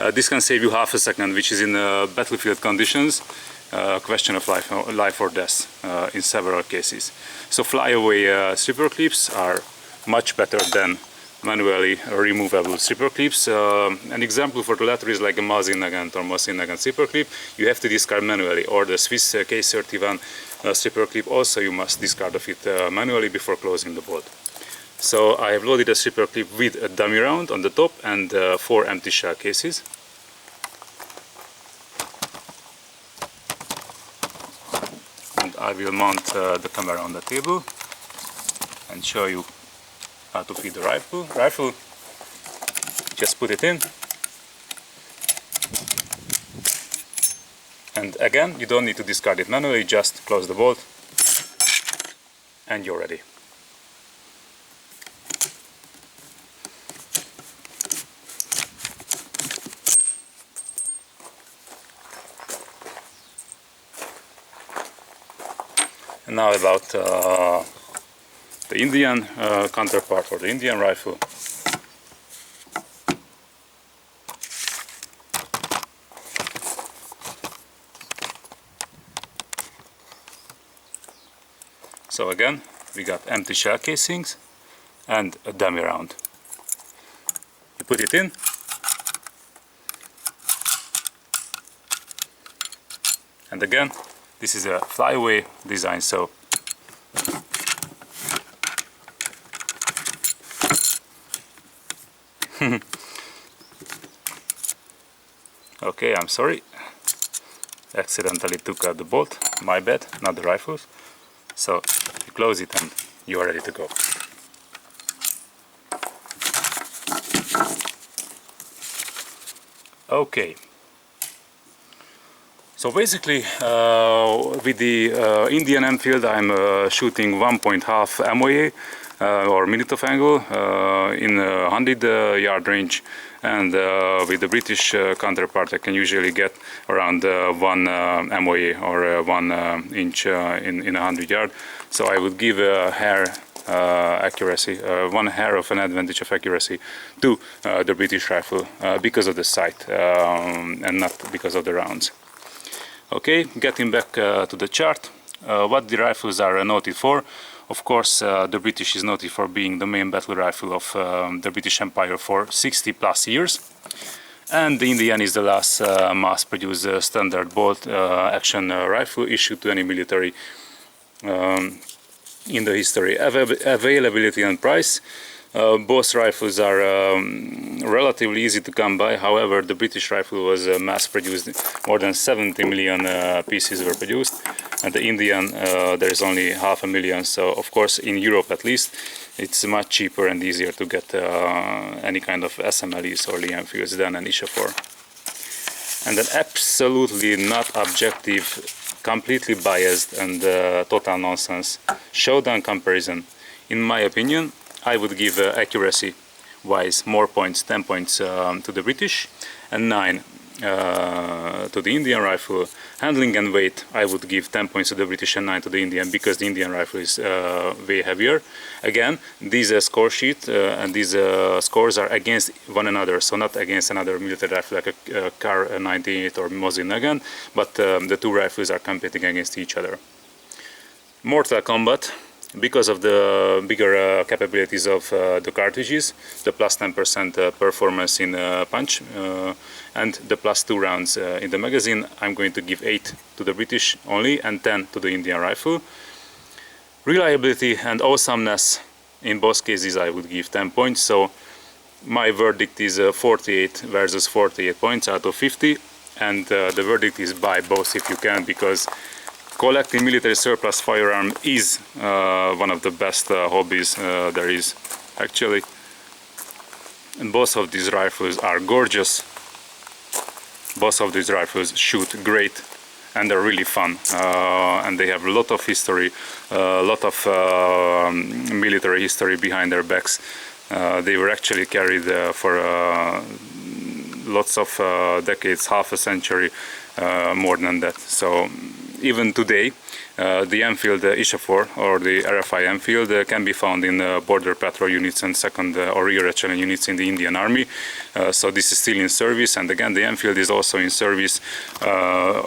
This can save you half a second, which is in battlefield conditions a question of life or death in several cases. So flyaway stripper clips are much better than manually removable stripper clips. An example for the latter is like a machine nagant or machine nagant stripper clip. You have to discard manually, or the Swiss K31 stripper clip also you must discard of it manually before closing the bolt. So I have loaded a stripper clip with a dummy round on the top and 4 empty shell cases. And I will mount the camera on the table and show you how to feed the rifle. Just put it in. And again, you don't need to discard it manually, just close the bolt and you're ready. And now about the Indian counterpart, or the Indian rifle. So again, we got empty shell casings and a dummy round. You put it in, and again, this is a flyaway design, so okay, I'm sorry, accidentally took out the bolt, my bad, not the rifles. So you close it and you are ready to go. Okay. So basically, with the Indian Enfield, I'm shooting 1.5 MOA or minute of angle in 100 yard range, and with the British counterpart, I can usually get around 1 MOA or 1 inch in 100 yard. So I would give a hair accuracy, 1 hair of an advantage of accuracy to the British rifle because of the sight and not because of the rounds. Okay, getting back to the chart, what the rifles are noted for. Of course, the British is noted for being the main battle rifle of the British Empire for 60 plus years. And the Indian is the last mass-produced standard bolt action rifle issued to any military in the history. Availability and price. Both rifles are relatively easy to come by. However, the British rifle was mass-produced. More than 70 million pieces were produced, and the Indian there is only 500,000. So, of course, in Europe at least, it's much cheaper and easier to get any kind of SMLEs or Lee-Enfields than an Ishapore. And an absolutely not objective, completely biased and total nonsense showdown comparison. In my opinion, I would give accuracy wise more points, 10 points to the British and 9 to the Indian rifle. Handling and weight, I would give 10 points to the British and 9 to the Indian, because the Indian rifle is way heavier. Again, these score sheet and these scores are against one another, so not against another military rifle like a Kar 98 or Mosin Nagant, but the two rifles are competing against each other. Mortal combat. Because of the bigger capabilities of the cartridges, the plus 10% performance in punch and the plus 2 rounds in the magazine, I'm going to give 8 to the British only and 10 to the Indian rifle. Reliability and awesomeness, in both cases I would give 10 points, so my verdict is 48 versus 48 points out of 50, and the verdict is buy both if you can, because collecting military surplus firearm is one of the best hobbies there is, actually. And both of these rifles are gorgeous. Both of these rifles shoot great and they're really fun. And they have a lot of history, a lot of military history behind their backs. They were actually carried for lots of decades, half a century, more than that. So even today, the Enfield Ishapore or the RFI Enfield can be found in border patrol units and second or rear echelon units in the Indian Army. So this is still in service, and again the Enfield is also in service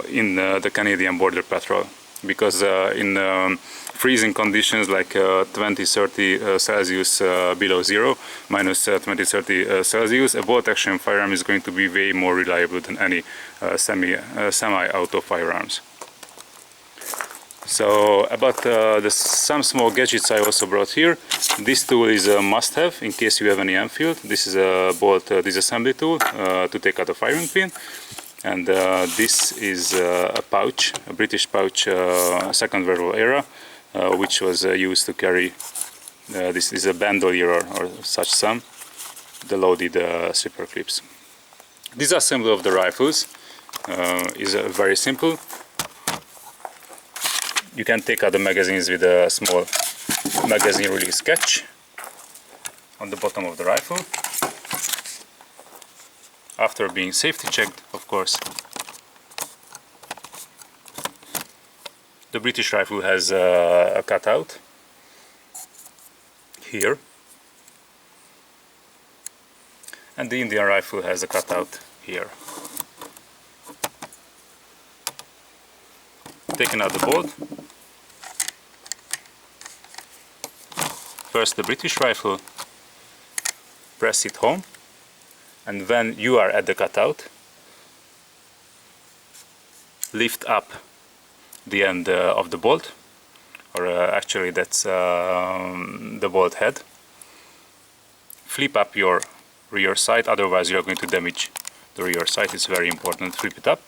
in the Canadian border patrol, because in freezing conditions like 20-30 Celsius below zero, minus 20-30 Celsius, a bolt action firearm is going to be way more reliable than any semi-auto firearms. So about some small gadgets I also brought here. This tool is a must-have in case you have any Enfield. This is a bolt disassembly tool to take out a firing pin. And this is a pouch, a British pouch, Second World War era, which was used to carry, this is a bandolier or such some, the loaded zipper clips. Disassembly of the rifles is very simple. You can take out the magazines with a small magazine release catch on the bottom of the rifle. After being safety checked, of course. The British rifle has a cutout here, and the Indian rifle has a cutout here. Taking out the bolt. First the British rifle, press it home, and when you are at the cutout, lift up the end of the bolt, or actually that's the bolt head. Flip up your rear sight, otherwise you are going to damage the rear sight. It's very important. Flip it up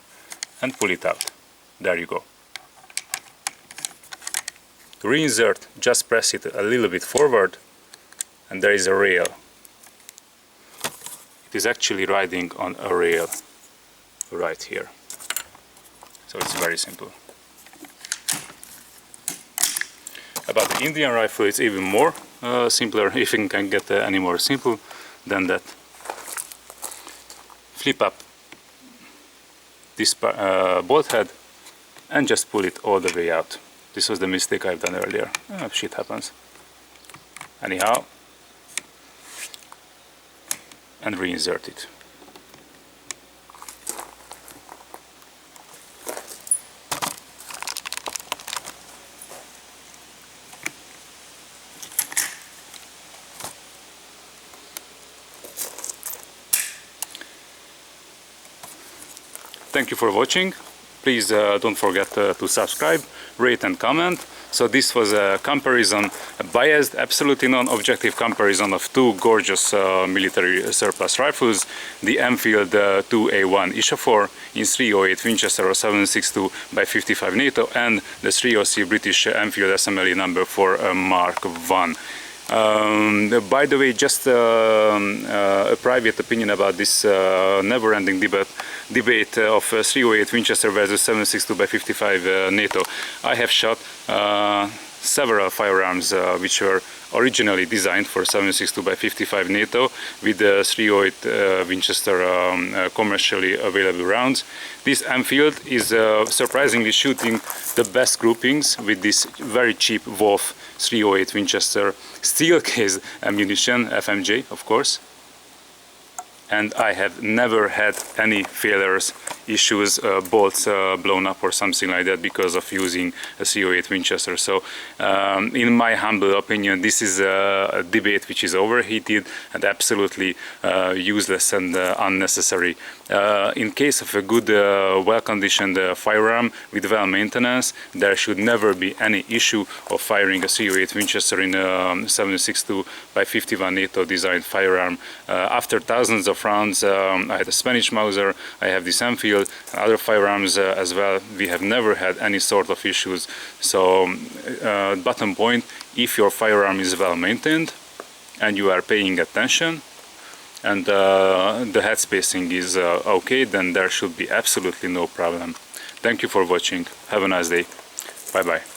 and pull it out. There you go. To reinsert, just press it a little bit forward, and there is a rail. It is actually riding on a rail right here. So it's very simple. About the Indian rifle, it's even more simpler, if you can get any more simple than that. Flip up this bolt head and just pull it all the way out. This was the mistake I've done earlier. Shit happens. Anyhow, and reinsert it. Thank you for watching. Please don't forget to subscribe, rate and comment. So this was a comparison, a biased, absolutely non-objective comparison of two gorgeous military surplus rifles, the Enfield 2A1 Ishapore in 308 Winchester or 7.62 by 55 NATO, and the 303 British Enfield SMLE number 4 Mark I. By the way, just a private opinion about this never-ending debate of 308 Winchester versus 7.62 by 55 NATO. I have shot several firearms which were originally designed for 7.62 by 55 NATO with the 308 Winchester commercially available rounds. This Enfield is surprisingly shooting the best groupings with this very cheap Wolf 308 Winchester steel case ammunition, FMJ of course. And I have never had any failures, issues, bolts blown up or something like that because of using a 308 Winchester. So in my humble opinion, this is a debate which is overheated and absolutely useless and unnecessary. In case of a good, well-conditioned firearm with well maintenance, there should never be any issue of firing a 308 Winchester in a 7.62 by 51 NATO designed firearm. After thousands of rounds, I had a Spanish Mauser, I have this Enfield, and other firearms as well. We have never had any sort of issues. So bottom point, if your firearm is well maintained and you are paying attention and the head spacing is okay, then there should be absolutely no problem. Thank you for watching. Have a nice day. Bye bye.